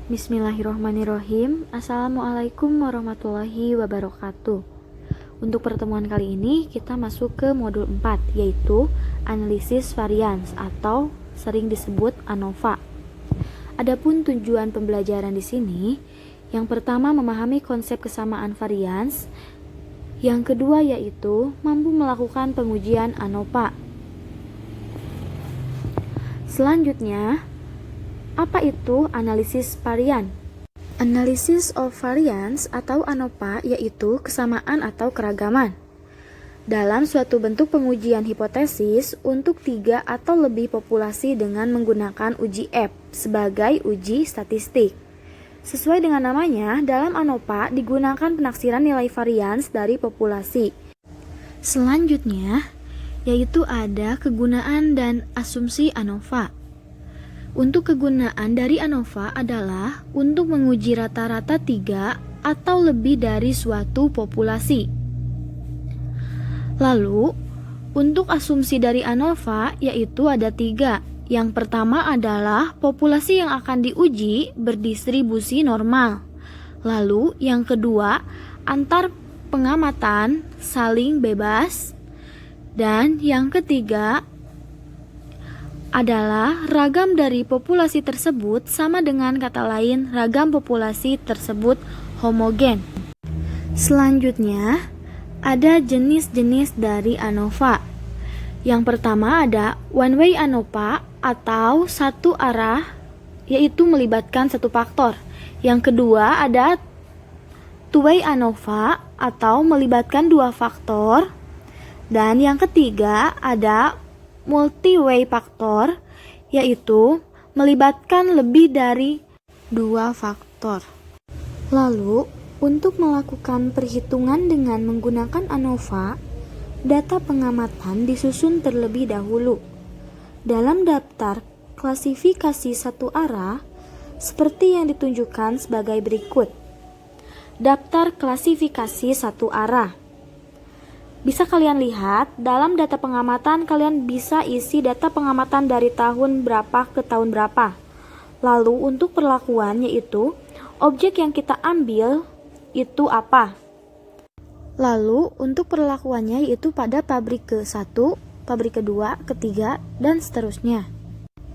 Bismillahirrahmanirrahim. Assalamualaikum warahmatullahi wabarakatuh. Untuk pertemuan kali ini kita masuk ke modul 4, yaitu analisis varians atau sering disebut ANOVA. Adapun tujuan pembelajaran di sini, yang pertama memahami konsep kesamaan varians, yang kedua yaitu mampu melakukan pengujian ANOVA. Selanjutnya, apa itu analisis varian? Analysis of variance atau ANOVA yaitu kesamaan atau keragaman dalam suatu bentuk pengujian hipotesis untuk 3 atau lebih populasi dengan menggunakan uji F sebagai uji statistik. Sesuai dengan namanya, dalam ANOVA digunakan penaksiran nilai varians dari populasi. Selanjutnya, yaitu ada kegunaan dan asumsi ANOVA. Untuk kegunaan dari ANOVA adalah untuk menguji rata-rata 3 atau lebih dari suatu populasi. Lalu, untuk asumsi dari ANOVA yaitu ada 3. Yang pertama adalah populasi yang akan diuji berdistribusi normal. Lalu, yang kedua, antar pengamatan saling bebas. Dan yang ketiga adalah ragam dari populasi tersebut sama dengan kata lain ragam populasi tersebut homogen. Selanjutnya, ada jenis-jenis dari ANOVA. Yang pertama ada one way ANOVA atau satu arah, yaitu melibatkan satu faktor. Yang kedua ada two way ANOVA atau melibatkan 2 faktor. Dan yang ketiga ada multi-way faktor, yaitu melibatkan lebih dari 2 faktor. Lalu, untuk melakukan perhitungan dengan menggunakan ANOVA, data pengamatan disusun terlebih dahulu. Dalam daftar klasifikasi satu arah, seperti yang ditunjukkan sebagai berikut. Daftar klasifikasi satu arah. Bisa kalian lihat, dalam data pengamatan kalian bisa isi data pengamatan dari tahun berapa ke tahun berapa. Lalu untuk perlakuan yaitu objek yang kita ambil itu apa. Lalu untuk perlakuannya yaitu pada pabrik ke-1, pabrik kedua, ketiga, dan seterusnya.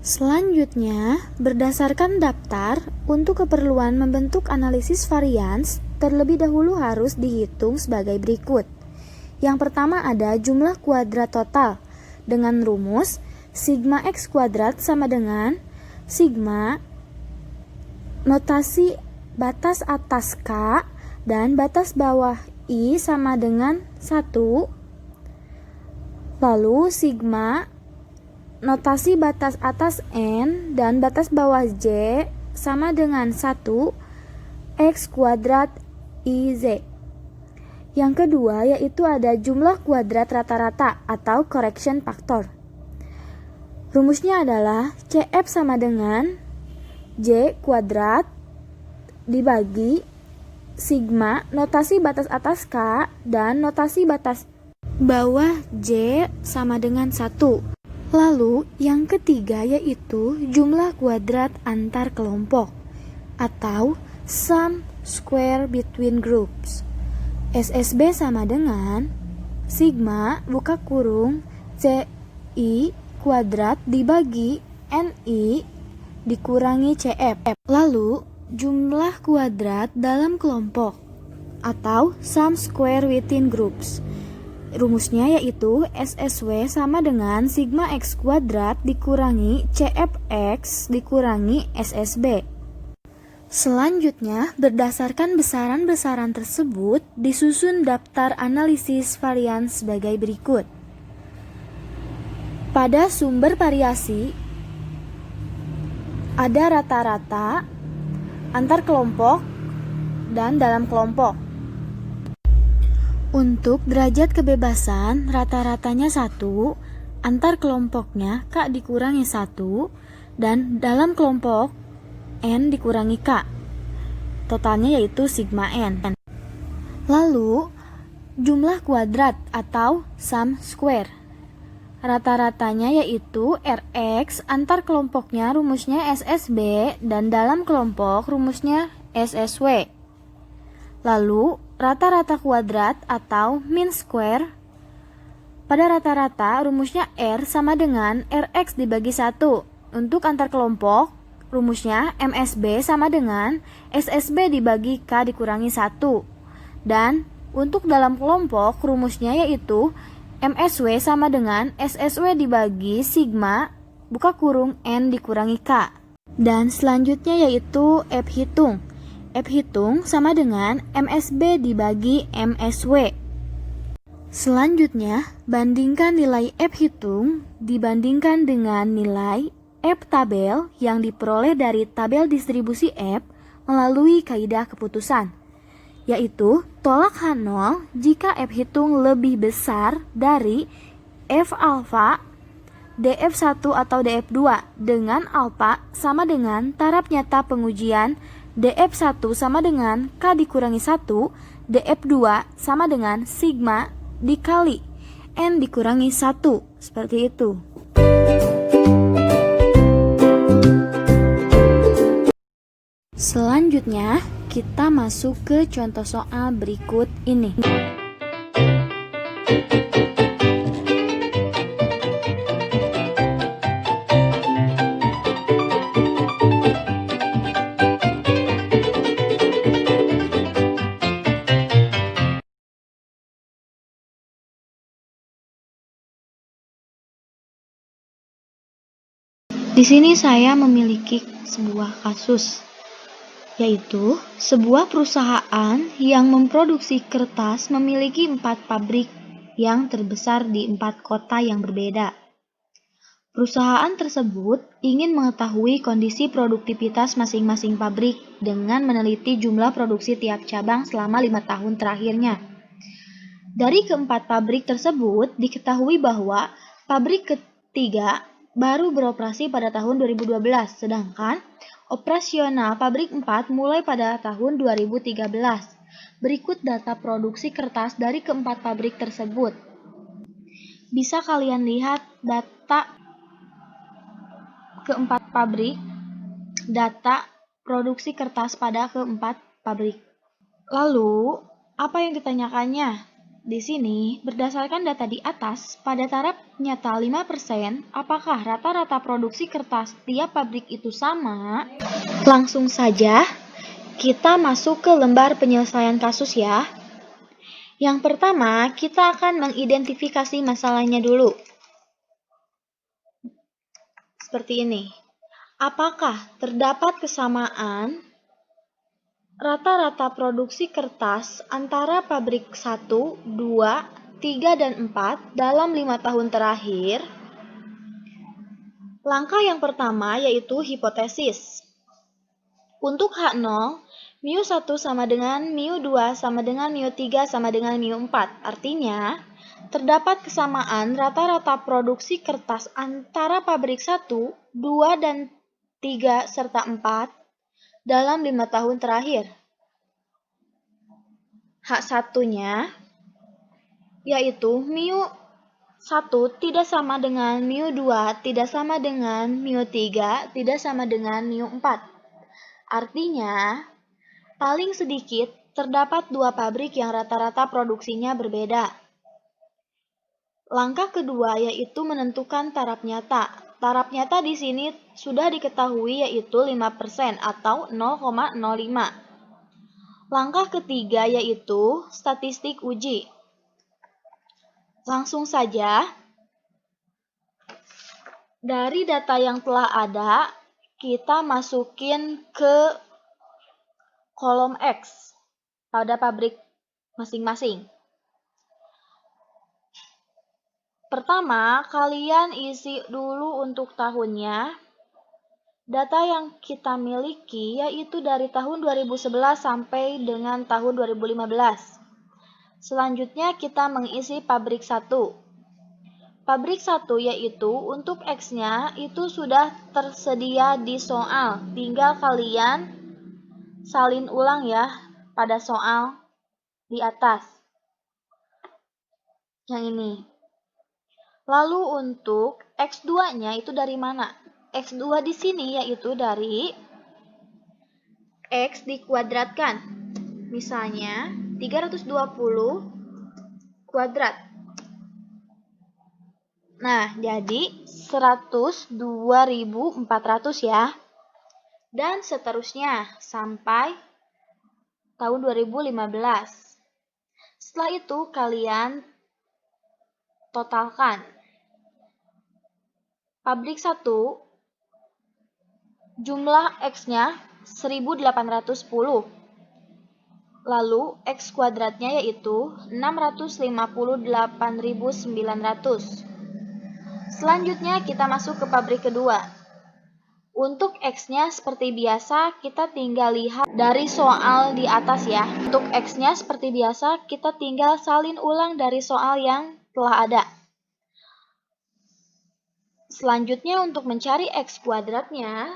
Selanjutnya, berdasarkan daftar, untuk keperluan membentuk analisis varians, terlebih dahulu harus dihitung sebagai berikut. Yang pertama ada jumlah kuadrat total dengan rumus sigma x kuadrat sama dengan sigma notasi batas atas K dan batas bawah I sama dengan 1. Lalu sigma notasi batas atas N dan batas bawah J sama dengan 1 x kuadrat IZ. Yang kedua yaitu ada jumlah kuadrat rata-rata atau correction factor. Rumusnya adalah CF sama dengan J kuadrat dibagi sigma notasi batas atas K dan notasi batas bawah J sama dengan 1. Lalu yang ketiga yaitu jumlah kuadrat antar kelompok atau sum square between groups. SSB sama dengan sigma buka kurung CI kuadrat dibagi NI dikurangi CF. Lalu jumlah kuadrat dalam kelompok atau sum square within groups. Rumusnya yaitu SSW sama dengan sigma X kuadrat dikurangi CFX dikurangi SSB. Selanjutnya, berdasarkan besaran-besaran tersebut, disusun daftar analisis varian sebagai berikut. Pada sumber variasi, ada rata-rata, antar kelompok, dan dalam kelompok. Untuk derajat kebebasan, rata-ratanya 1, antar kelompoknya K dikurangi 1, dan dalam kelompok N dikurangi K. Totalnya yaitu sigma N. Lalu, jumlah kuadrat atau sum square. Rata-ratanya yaitu Rx, antar kelompoknya rumusnya SSB, dan dalam kelompok rumusnya SSW. Lalu, rata-rata kuadrat atau mean square. Pada rata-rata, rumusnya R sama dengan Rx dibagi 1. Untuk antar kelompok, rumusnya MSB sama dengan SSB dibagi K dikurangi 1. Dan untuk dalam kelompok, rumusnya yaitu MSW sama dengan SSW dibagi sigma buka kurung N dikurangi K. Dan selanjutnya yaitu F hitung. F hitung sama dengan MSB dibagi MSW. Selanjutnya, bandingkan nilai F hitung dibandingkan dengan nilai F tabel yang diperoleh dari tabel distribusi F melalui kaidah keputusan, yaitu tolak H0 jika F hitung lebih besar dari F alfa DF1 atau DF2 dengan alfa sama dengan taraf nyata pengujian DF1 sama dengan K dikurangi 1, DF2 sama dengan sigma dikali N dikurangi 1, seperti itu. Selanjutnya, kita masuk ke contoh soal berikut ini. Di sini saya memiliki sebuah kasus, yaitu sebuah perusahaan yang memproduksi kertas memiliki 4 pabrik yang terbesar di 4 kota yang berbeda. Perusahaan tersebut ingin mengetahui kondisi produktivitas masing-masing pabrik dengan meneliti jumlah produksi tiap cabang selama 5 tahun terakhirnya. Dari keempat pabrik tersebut, diketahui bahwa pabrik ketiga baru beroperasi pada tahun 2012, sedangkan operasional pabrik 4 mulai pada tahun 2013. Berikut data produksi kertas dari keempat pabrik tersebut. Bisa kalian lihat data keempat pabrik, data produksi kertas pada keempat pabrik. Lalu, apa yang ditanyakannya? Di sini, berdasarkan data di atas, pada taraf nyata 5%, apakah rata-rata produksi kertas tiap pabrik itu sama? Langsung saja, kita masuk ke lembar penyelesaian kasus ya. Yang pertama, kita akan mengidentifikasi masalahnya dulu. Seperti ini. Apakah terdapat kesamaan rata-rata produksi kertas antara pabrik 1, 2, 3, dan 4 dalam 5 tahun terakhir? Langkah yang pertama yaitu hipotesis. Untuk H0, mu1 sama dengan mu2 sama dengan mu3 sama dengan mu4. Artinya, terdapat kesamaan rata-rata produksi kertas antara pabrik 1, 2, dan 3, serta 4 dalam 5 tahun terakhir. H1-nya yaitu mu1 tidak sama dengan mu2, tidak sama dengan mu3, tidak sama dengan mu4. Artinya, paling sedikit terdapat 2 pabrik yang rata-rata produksinya berbeda. Langkah kedua yaitu menentukan taraf nyata. Taraf nyata di sini sudah diketahui yaitu 5% atau 0,05. Langkah ketiga yaitu statistik uji. Langsung saja, dari data yang telah ada, kita masukin ke kolom X pada pabrik masing-masing. Pertama, kalian isi dulu untuk tahunnya. Data yang kita miliki yaitu dari tahun 2011 sampai dengan tahun 2015. Selanjutnya kita mengisi pabrik 1. Pabrik 1 yaitu untuk X-nya itu sudah tersedia di soal. Tinggal kalian salin ulang ya pada soal di atas. Yang ini. Lalu untuk X2-nya itu dari mana? X2 di sini yaitu dari X dikuadratkan. Misalnya 320 kuadrat. Nah, jadi 102.400 ya. Dan seterusnya sampai tahun 2015. Setelah itu kalian totalkan. Pabrik 1 jumlah X-nya 1810. Lalu X kuadratnya yaitu 658.900. Selanjutnya kita masuk ke pabrik kedua. Untuk X-nya seperti biasa kita tinggal lihat dari soal di atas ya. Untuk X-nya seperti biasa kita tinggal salin ulang dari soal yang telah ada. Selanjutnya untuk mencari X kuadratnya,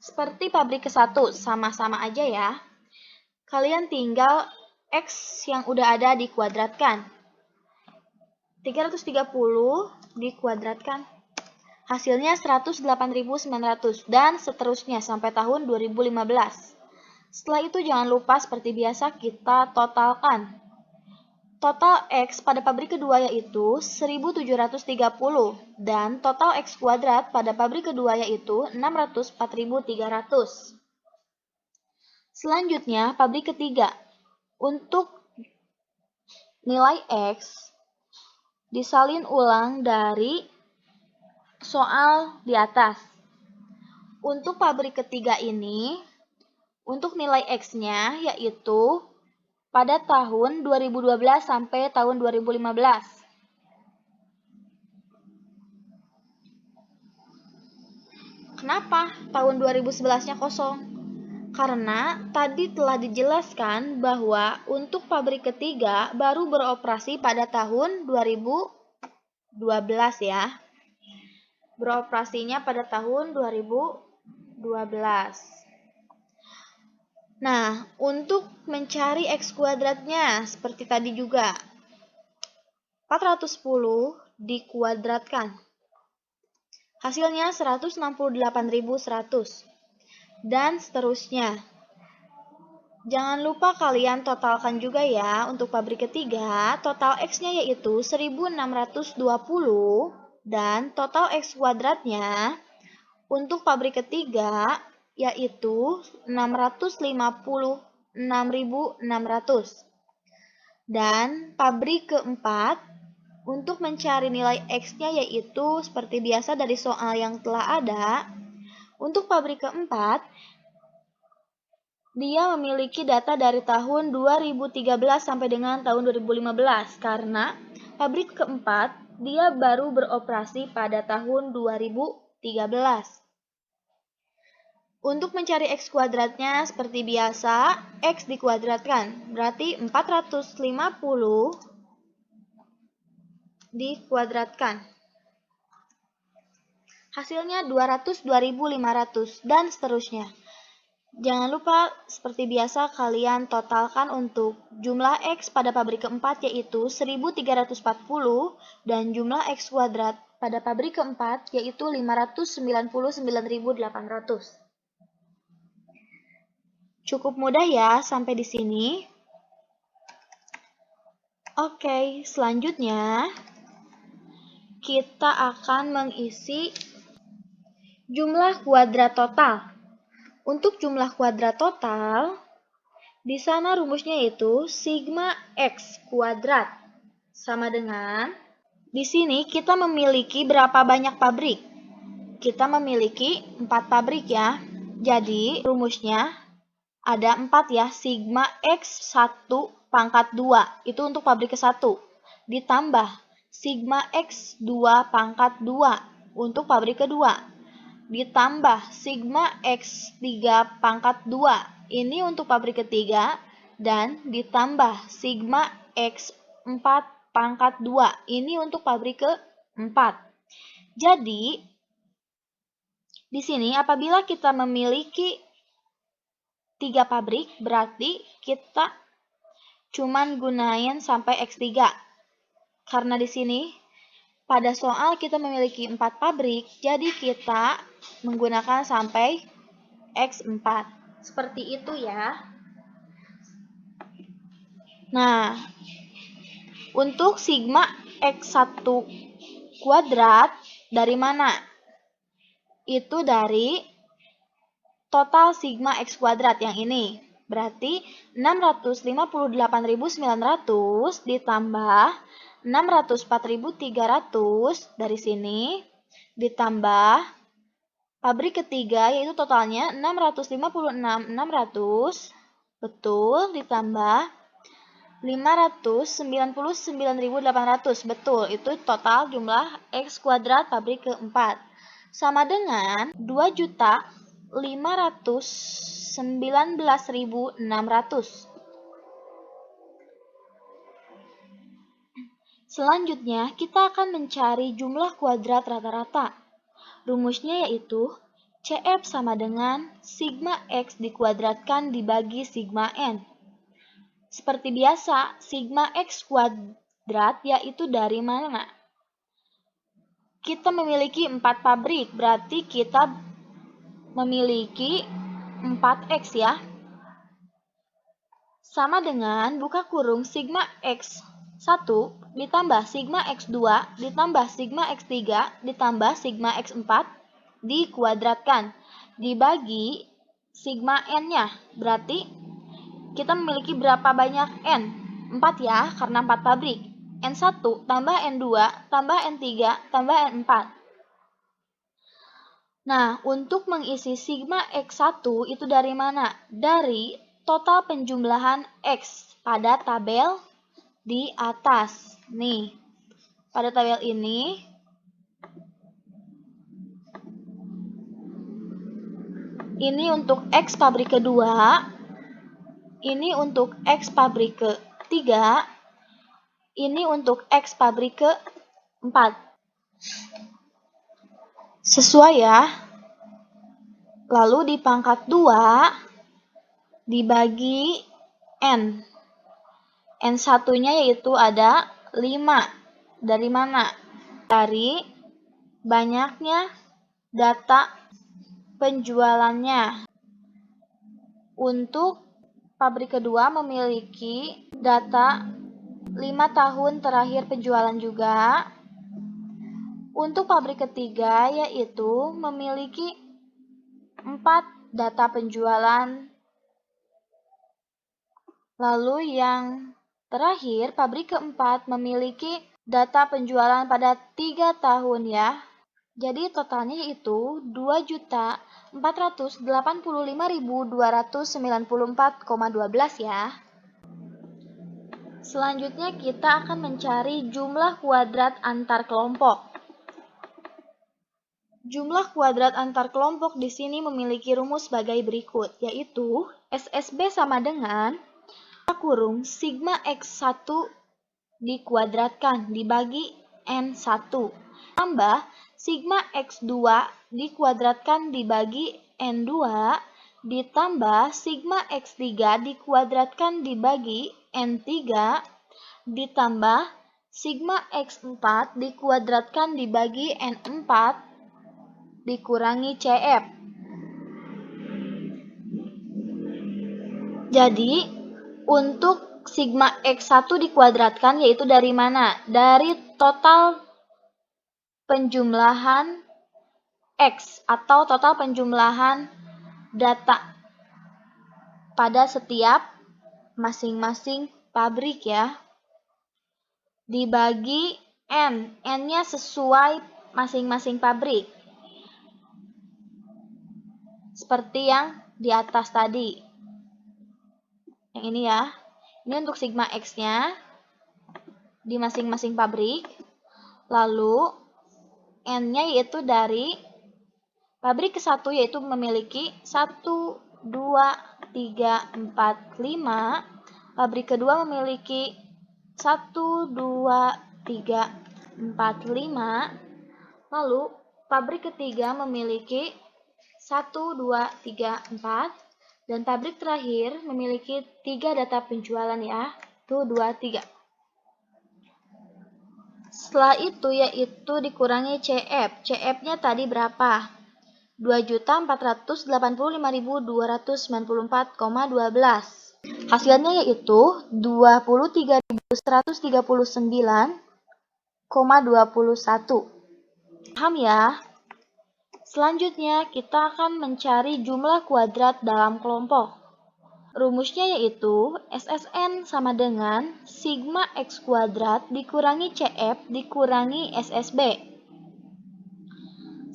seperti pabrik ke-1, sama-sama aja ya. Kalian tinggal X yang udah ada dikuadratkan. 330 dikuadratkan. Hasilnya 108.900 dan seterusnya sampai tahun 2015. Setelah itu jangan lupa seperti biasa kita totalkan. Total X pada pabrik kedua yaitu 1730 dan total X kuadrat pada pabrik kedua yaitu 604.300. Selanjutnya pabrik ketiga. Untuk nilai X disalin ulang dari soal di atas. Untuk pabrik ketiga ini, untuk nilai X-nya yaitu pada tahun 2012 sampai tahun 2015. Kenapa tahun 2011-nya kosong? Karena tadi telah dijelaskan bahwa untuk pabrik ketiga baru beroperasi pada tahun 2012 ya. Beroperasinya pada tahun 2012. Nah, untuk mencari X kuadratnya seperti tadi juga. 410 dikuadratkan. Hasilnya 168.100. Dan seterusnya. Jangan lupa kalian totalkan juga ya. Untuk pabrik ketiga, total X-nya yaitu 1620 dan total X kuadratnya untuk pabrik ketiga yaitu 656.600. Dan pabrik keempat, untuk mencari nilai X-nya yaitu seperti biasa dari soal yang telah ada. Untuk pabrik keempat, dia memiliki data dari tahun 2013 sampai dengan tahun 2015 karena pabrik keempat dia baru beroperasi pada tahun 2013. Untuk mencari X kuadratnya seperti biasa, X dikuadratkan. Berarti 450 dikuadratkan. Hasilnya 202.500 dan seterusnya. Jangan lupa seperti biasa kalian totalkan untuk jumlah X pada pabrik keempat yaitu 1340 dan jumlah X kuadrat pada pabrik keempat yaitu 599.800. Cukup mudah ya sampai di sini. Oke, selanjutnya kita akan mengisi jumlah kuadrat total. Untuk jumlah kuadrat total, di sana rumusnya itu sigma X kuadrat sama dengan di sini kita memiliki berapa banyak pabrik? Kita memiliki 4 pabrik ya. Jadi rumusnya ada 4 ya, sigma X1 pangkat 2, itu untuk pabrik ke-1. Ditambah sigma X2 pangkat 2 untuk pabrik kedua. Ditambah sigma X3 pangkat 2, ini untuk pabrik ketiga. Dan ditambah sigma X4 pangkat 2, ini untuk pabrik keempat. Jadi, di sini apabila kita memiliki 3 pabrik, berarti kita cuman gunain sampai X3. Karena di sini pada soal kita memiliki 4 pabrik, jadi kita menggunakan sampai X4. Seperti itu ya. Nah, untuk sigma X1 kuadrat dari mana? Itu dari total sigma X kuadrat yang ini. Berarti 658.900 ditambah 604.300 dari sini ditambah pabrik ketiga yaitu totalnya 656.600 betul ditambah 599.800 betul itu total jumlah X kuadrat pabrik keempat sama dengan 2.519.600. Selanjutnya, kita akan mencari jumlah kuadrat rata-rata. Rumusnya yaitu CF sama dengan sigma X dikuadratkan dibagi sigma N. Seperti biasa, sigma X kuadrat yaitu dari mana? Kita memiliki 4 pabrik, berarti kita memiliki 4X ya. Sama dengan buka kurung sigma X1 ditambah sigma X2 ditambah sigma X3 ditambah sigma X4 dikuadratkan dibagi sigma N-nya. Berarti kita memiliki berapa banyak N? 4 ya, karena 4 pabrik. N1 tambah N2 tambah N3 tambah N4. Nah, untuk mengisi sigma X1 itu dari mana? Dari total penjumlahan X pada tabel di atas. Nih, pada tabel ini untuk X pabrik kedua, ini untuk X pabrik ketiga, ini untuk X pabrik keempat. Sesuai ya. Lalu di pangkat 2 dibagi N. N1-nya yaitu ada 5. Dari mana? Dari banyaknya data penjualannya. Untuk pabrik kedua memiliki data 5 tahun terakhir penjualan juga. Untuk pabrik ketiga yaitu memiliki 4 data penjualan. Lalu yang terakhir, pabrik keempat memiliki data penjualan pada 3 tahun ya. Jadi totalnya yaitu 2.485.294,12 ya. Selanjutnya kita akan mencari jumlah kuadrat antar kelompok. Jumlah kuadrat antar kelompok di sini memiliki rumus sebagai berikut, yaitu SSB sama dengan kurung sigma X1 dikuadratkan dibagi N1 tambah sigma X2 dikuadratkan dibagi N2 ditambah sigma X3 dikuadratkan dibagi N3 ditambah sigma X4 dikuadratkan dibagi N4 dikurangi CF. Jadi, untuk sigma X1 dikuadratkan yaitu dari mana? Dari total penjumlahan X atau total penjumlahan data pada setiap masing-masing pabrik ya. Dibagi N. N-nya sesuai masing-masing pabrik. Seperti yang di atas tadi. Yang ini ya. Ini untuk sigma X-nya di masing-masing pabrik. Lalu N-nya yaitu dari pabrik ke-1 yaitu memiliki 1, 2, 3, 4, 5. Pabrik kedua memiliki 1, 2, 3, 4, 5. Lalu pabrik ketiga memiliki 1, 2, 3, 4. Dan pabrik terakhir memiliki 3 data penjualan ya. 1, 2, 3. Setelah itu yaitu dikurangi CF. CF-nya tadi berapa? 2.485.294,12. Hasilnya yaitu 23.139,21. Paham ya? Selanjutnya kita akan mencari jumlah kuadrat dalam kelompok. Rumusnya yaitu SSN sama dengan sigma X kuadrat dikurangi CF dikurangi SSB.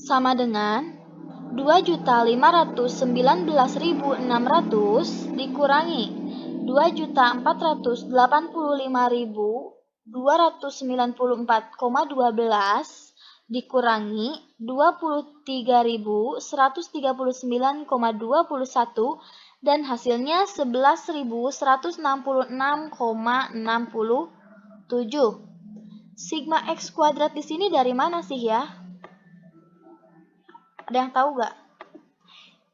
Sama dengan 2.519.600 dikurangi 2.485.294,12 dikurangi 23.139,21 dan hasilnya 11.166,67. Sigma X kuadrat di sini dari mana sih ya? Ada yang tahu gak?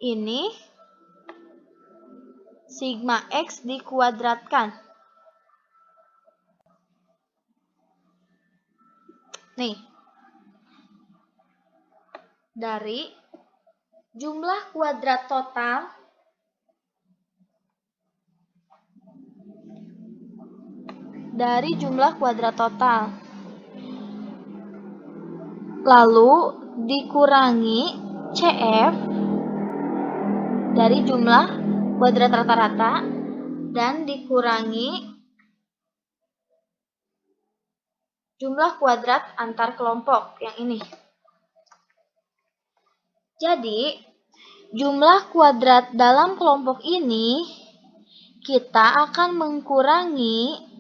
Ini sigma X dikuadratkan. Nih, dari jumlah kuadrat total lalu dikurangi CF dari jumlah kuadrat rata-rata dan dikurangi jumlah kuadrat antar kelompok yang ini. Jadi, jumlah kuadrat dalam kelompok ini kita akan mengurangi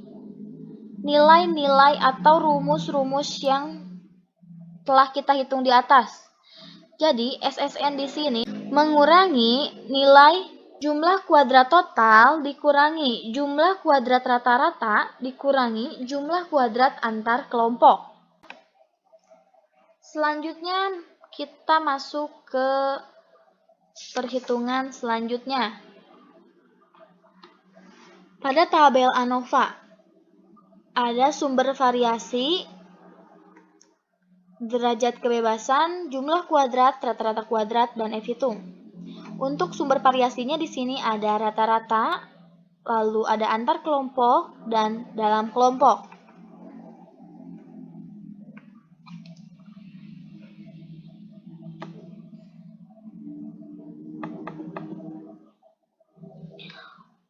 nilai-nilai atau rumus-rumus yang telah kita hitung di atas. Jadi, SSN di sini mengurangi nilai jumlah kuadrat total dikurangi jumlah kuadrat rata-rata dikurangi jumlah kuadrat antar kelompok. Selanjutnya, kita masuk ke perhitungan selanjutnya. Pada tabel ANOVA, ada sumber variasi, derajat kebebasan, jumlah kuadrat, rata-rata kuadrat, dan F-hitung. Untuk sumber variasinya di sini ada rata-rata, lalu ada antar kelompok, dan dalam kelompok.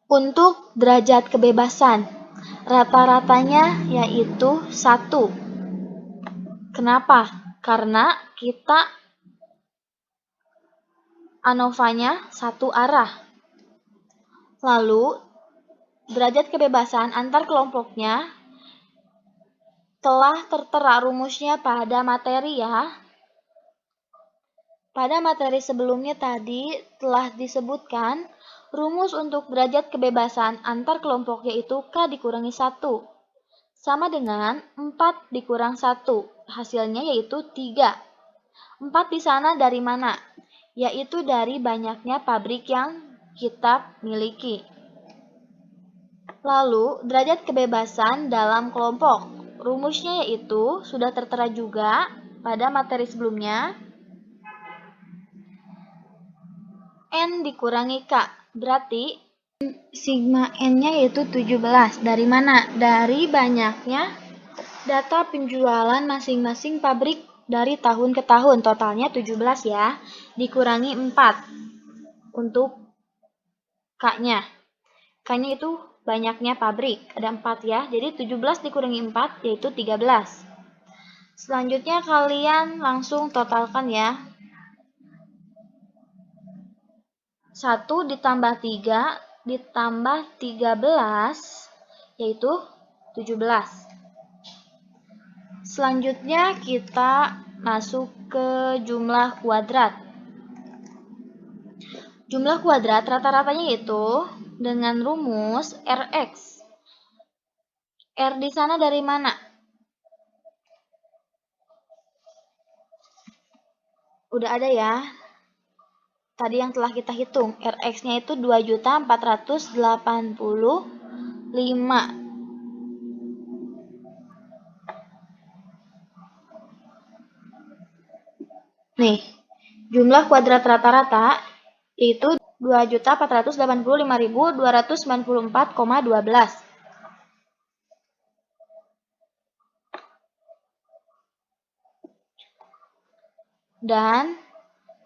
Untuk derajat kebebasan, rata-ratanya yaitu 1. Kenapa? Karena kita ANOVA-nya satu arah. Lalu, derajat kebebasan antar kelompoknya telah tertera rumusnya pada materi ya. Pada materi sebelumnya tadi telah disebutkan rumus untuk derajat kebebasan antar kelompok yaitu K dikurangi 1 sama dengan 4 dikurang 1. Hasilnya yaitu 3. 4 di sana dari mana? Yaitu dari banyaknya pabrik yang kita miliki. Lalu, derajat kebebasan dalam kelompok. Rumusnya yaitu sudah tertera juga pada materi sebelumnya. N dikurangi K. Berarti sigma N-nya yaitu 17. Dari mana? Dari banyaknya data penjualan masing-masing pabrik dari tahun ke tahun. Totalnya 17 ya. Dikurangi 4 untuk K-nya. K-nya itu banyaknya pabrik. Ada 4 ya. Jadi 17 dikurangi 4 yaitu 13. Selanjutnya kalian langsung totalkan ya. 1 ditambah 3 ditambah 13 yaitu 17. Selanjutnya kita masuk ke jumlah kuadrat. Jumlah kuadrat rata-ratanya yaitu dengan rumus Rx. R di sana dari mana? Udah ada ya. Tadi yang telah kita hitung, Rx-nya itu 2.485. Nih, jumlah kuadrat rata-rata yaitu 2.485.294,12. Dan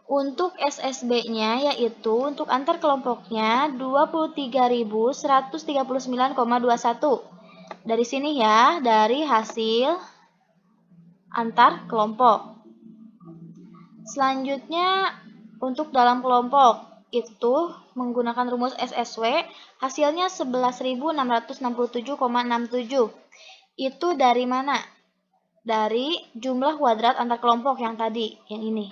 untuk SSB-nya yaitu untuk antar kelompoknya 23.139,21. Dari sini ya, dari hasil antar kelompok. Selanjutnya untuk dalam kelompok itu menggunakan rumus SSW hasilnya 11.667,67. Itu dari mana? Dari jumlah kuadrat antar kelompok yang tadi, yang ini.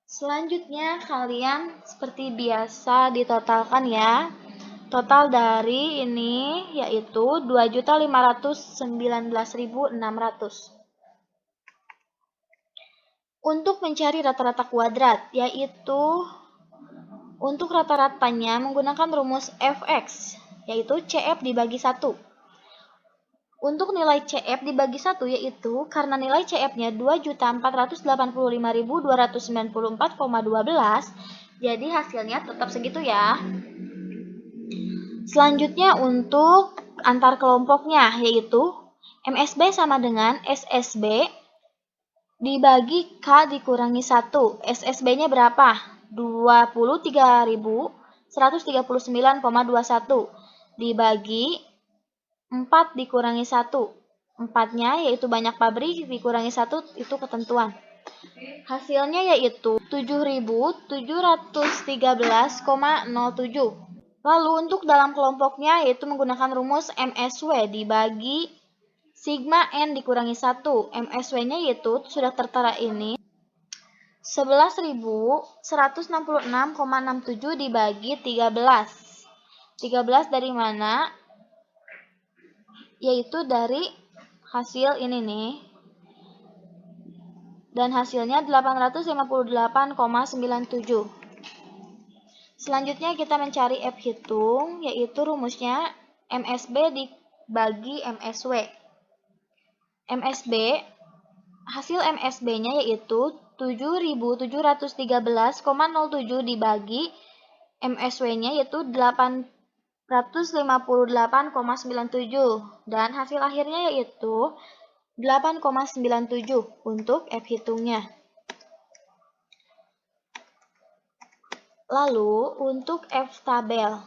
Selanjutnya kalian seperti biasa ditotalkan ya. Total dari ini yaitu 2.519.600. Untuk mencari rata-rata kuadrat, yaitu untuk rata-ratanya menggunakan rumus Fx, yaitu CF dibagi 1. Untuk nilai CF dibagi 1 yaitu karena nilai CF-nya 2.485.294,12, jadi hasilnya tetap segitu ya. Selanjutnya untuk antar kelompoknya yaitu MSB sama dengan SSB dibagi K dikurangi 1. SSB-nya berapa? 23.139,21 dibagi 4 dikurangi 1. 4-nya yaitu banyak pabrik dikurangi 1 itu ketentuan. Hasilnya yaitu 7.713,07. Lalu untuk dalam kelompoknya yaitu menggunakan rumus MSW dibagi sigma N dikurangi 1. MSW-nya yaitu sudah tertera ini 11.166,67 dibagi 13. 13 dari mana? Yaitu dari hasil ini nih. Dan hasilnya 858,97. Selanjutnya kita mencari F hitung, yaitu rumusnya MSB dibagi MSW. MSB, hasil MSB-nya yaitu 7.713,07 dibagi MSW-nya yaitu 858,97 dan hasil akhirnya yaitu 8,97 untuk F hitungnya. Lalu untuk F tabel.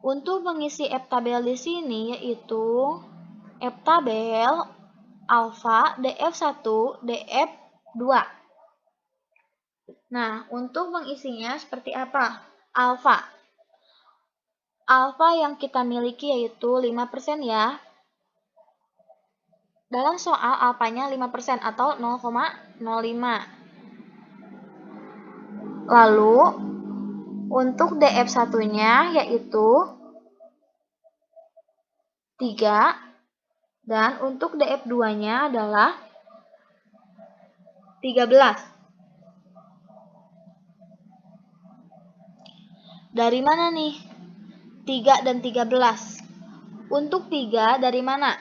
Untuk mengisi F tabel di sini yaitu F tabel alfa DF1 DF2. Nah, untuk mengisinya seperti apa? Alfa. Alfa yang kita miliki yaitu 5% ya. Dalam soal alfanya 5% atau 0,05. Lalu untuk DF1-nya yaitu 3 dan untuk DF2-nya adalah 13. Dari mana nih? 3 dan 13. Untuk 3 dari mana?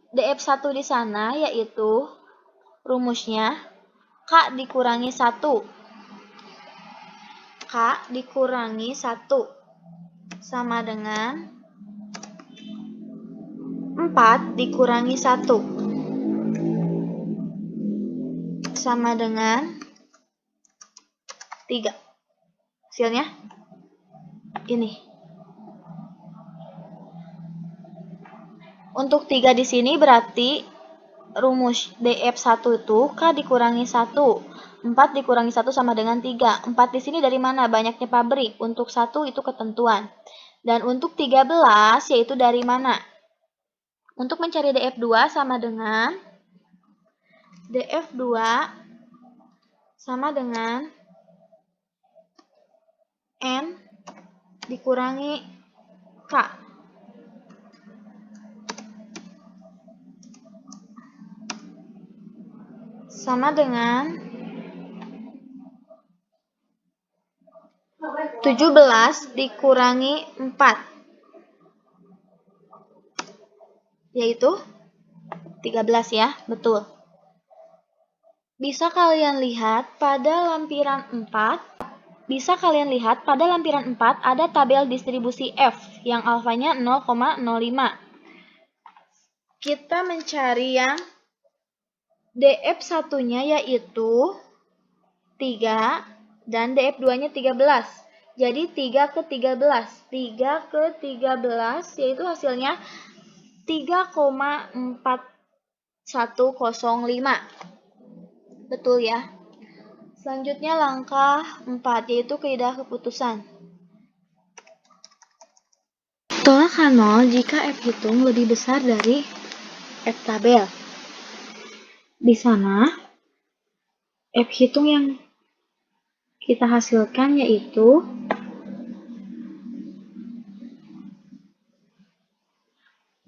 DF1 di sana yaitu rumusnya K dikurangi 1. K dikurangi 1 sama dengan 4 dikurangi 1 sama dengan 3. Hasilnya ini. Untuk 3 di sini berarti rumus DF1 itu K dikurangi 1. 4 dikurangi 1 sama dengan 3. 4 di sini dari mana? Banyaknya pabrik. Untuk 1 itu ketentuan. Dan untuk 13 yaitu dari mana? Untuk mencari DF2 sama dengan DF2 sama dengan N dikurangi K. Sama dengan 17 dikurangi 4. Yaitu 13 ya, betul. Bisa kalian lihat pada lampiran 4 ada tabel distribusi F yang alfanya 0,05. Kita mencari yang DF satunya yaitu 3 dan DF 2-nya 13. Jadi 3 ke 13. 3 ke 13 yaitu hasilnya 3,4105. Betul ya? Selanjutnya langkah 4 yaitu kaidah keputusan. Tolak H0 jika F hitung lebih besar dari F tabel. Di sana F hitung yang kita hasilkan yaitu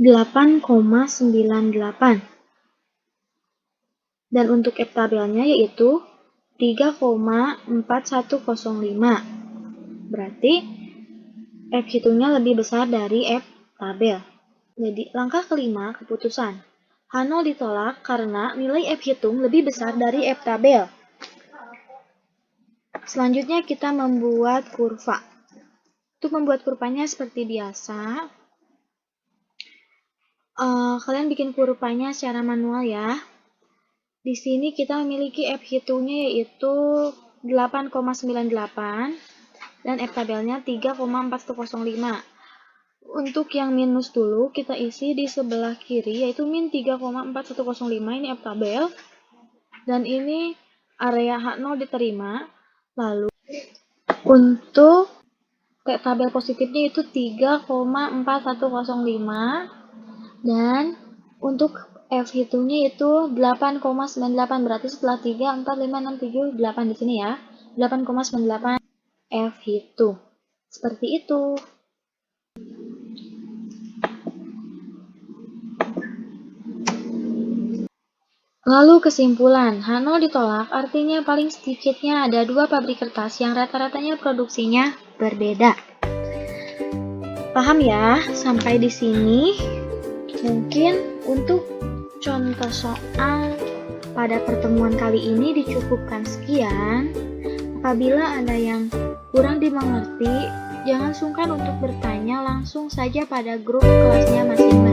8,98. Dan untuk F tabelnya yaitu 3,4105. Berarti F hitungnya lebih besar dari F tabel. Jadi langkah kelima keputusan. H0 ditolak karena nilai F hitung lebih besar dari F tabel. Selanjutnya kita membuat kurva. Untuk membuat kurvanya seperti biasa, kalian bikin kurvanya secara manual ya. Di sini kita memiliki F hitungnya yaitu 8,98 dan F tabelnya 3,4105. Untuk yang minus dulu kita isi di sebelah kiri yaitu min 3,4105, ini F tabel. Dan ini area H0 diterima. Lalu untuk tabel positifnya itu 3,4105 dan untuk F hitungnya itu 8,98. Berarti setelah 3, 4, 5, 6, 7, 8 di sini ya. 8,98 F hitung. Seperti itu. Lalu kesimpulan, H0 ditolak artinya paling sedikitnya ada 2 pabrik kertas yang rata-ratanya produksinya berbeda. Paham ya? Sampai di sini. Mungkin untuk contoh soal pada pertemuan kali ini dicukupkan sekian. Apabila ada yang kurang dimengerti, jangan sungkan untuk bertanya langsung saja pada grup kelasnya masing-masing.